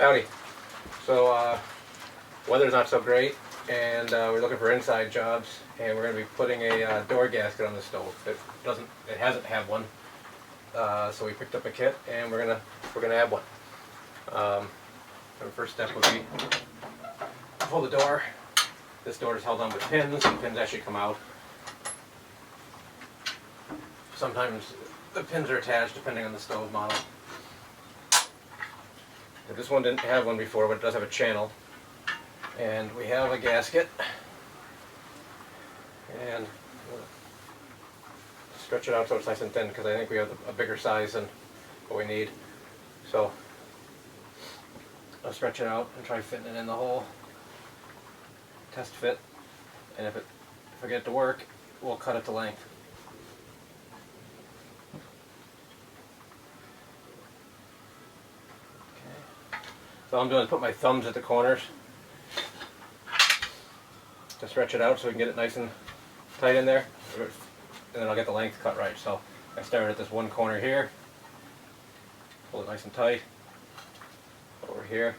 Howdy. So, weather's not so great, and we're looking for inside jobs, and we're going to be putting a door gasket on the stove. It hasn't had one, so we picked up a kit, and we're gonna add one. The first step would be pull the door. This door is held on with pins. The pins actually come out. Sometimes the pins are attached depending on the stove model. This one didn't have one before, but it does have a channel. And we have a gasket. And we'll stretch it out so it's nice and thin, because I think we have a bigger size than what we need. So I'll stretch it out and try fitting it in the hole. Test fit. And if I get it to work, we'll cut it to length. So all I'm doing is put my thumbs at the corners to stretch it out so we can get it nice and tight in there, and then I'll get the length cut right. So I started at this one corner here, pull it nice and tight, over here,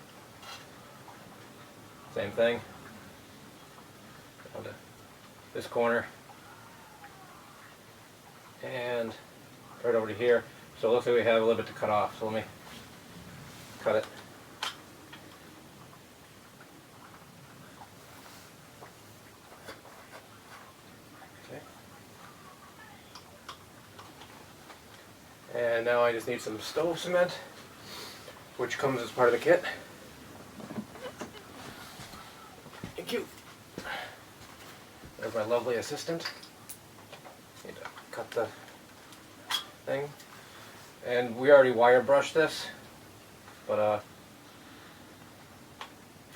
same thing, down to this corner, and right over to here. So it looks like we have a little bit to cut off, so let me cut it. And now I just need some stove cement, which comes as part of the kit. Thank you. There's my lovely assistant. Need to cut the thing. And we already wire brushed this, but there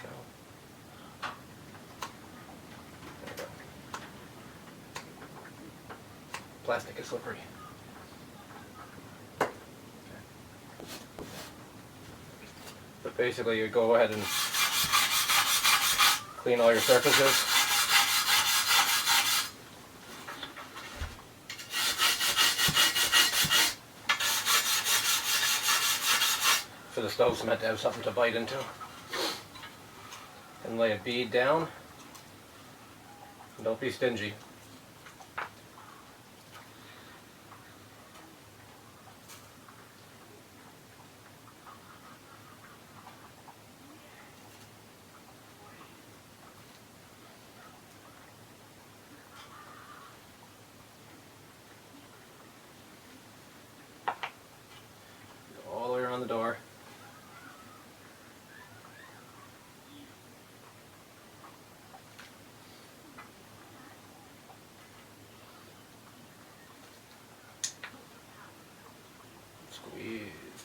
we go. Plastic is slippery. But basically you go ahead and clean all your surfaces. For the stove cement to have something to bite into. And lay a bead down. And don't be stingy. All the way around the door. Squeeze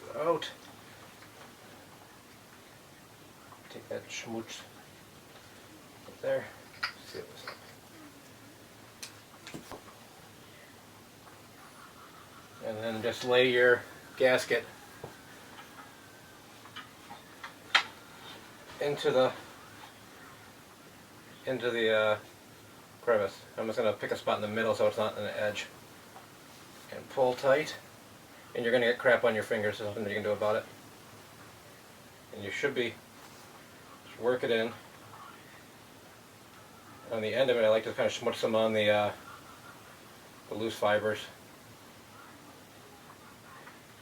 it out. Take that schmooch up there. See what this looks like. And then just lay your gasket into the crevice. I'm just going to pick a spot in the middle so it's not on the edge. And pull tight. And you're going to get crap on your fingers. There's nothing you can do about it. And you should be, just work it in. On the end of it, I like to kind of smooch some on the loose fibers.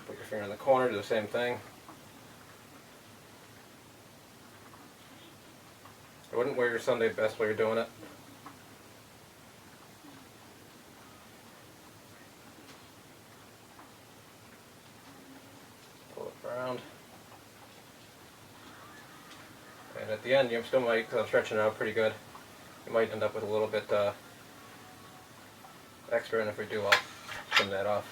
Put your finger in the corner, do the same thing. I wouldn't wear your Sunday best while you're doing it. Pull it around. And at the end, you still might, because I'm stretching it out pretty good, you might end up with a little bit extra, and if we do, I'll trim that off.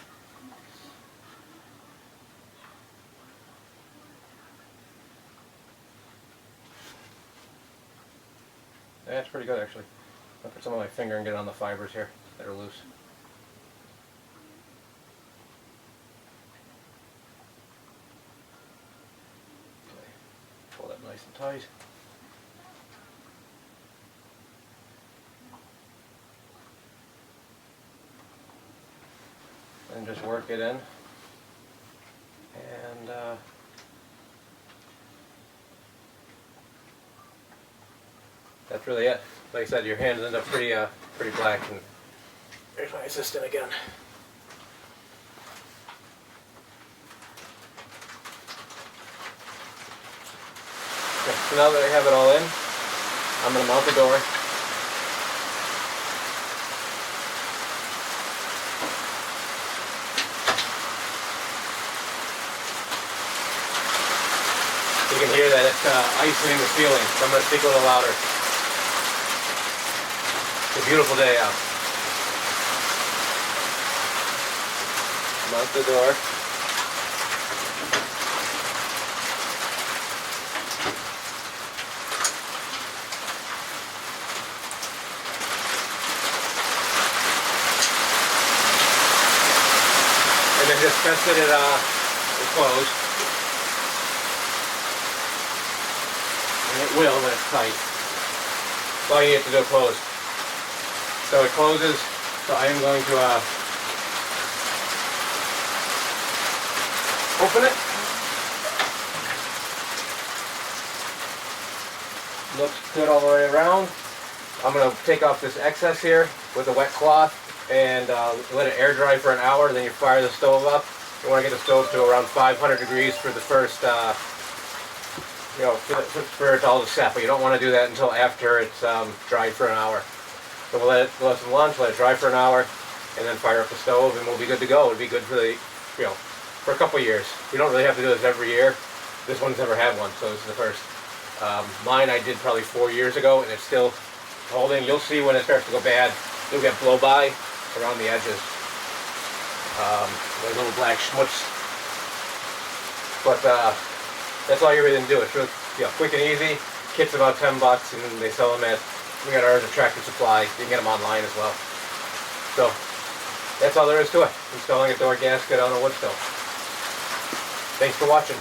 That's pretty good, actually. I'll put some on my finger and get it on the fibers here that are loose. Okay. Pull that nice and tight. And just work it in. And that's really it. Like I said, your hands end up pretty black. And there's my assistant again. Okay, so now that I have it all in, I'm going to mount the door. You can hear that it's icing the ceiling, so I'm going to speak a little louder. It's a beautiful day out. Mount the door. And then just test that it's closed. And it will when it's tight. That's all you have to do, close. So it closes, so I am going to open it. Looks good all the way around. I'm going to take off this excess here with a wet cloth and let it air dry for an hour, then you fire the stove up. You want to get the stove to around 500 degrees for the first for it all to set, but you don't want to do that until after it's dried for an hour. So we'll let some lunch, let it dry for an hour, and then fire up the stove, and we'll be good to go. It'll be good for for a couple years. You don't really have to do this every year. This one's never had one, so this is the first. Mine I did probably 4 years ago, and it's still holding. You'll see when it starts to go bad, you'll get blow by around the edges. There's little black schmutz. But that's all you really do. It's really quick and easy. Kit's about $10, and they sell them we got ours at Tractor Supply. You can get them online as well. So that's all there is to it. Installing a door gasket on a wood stove. Thanks for watching.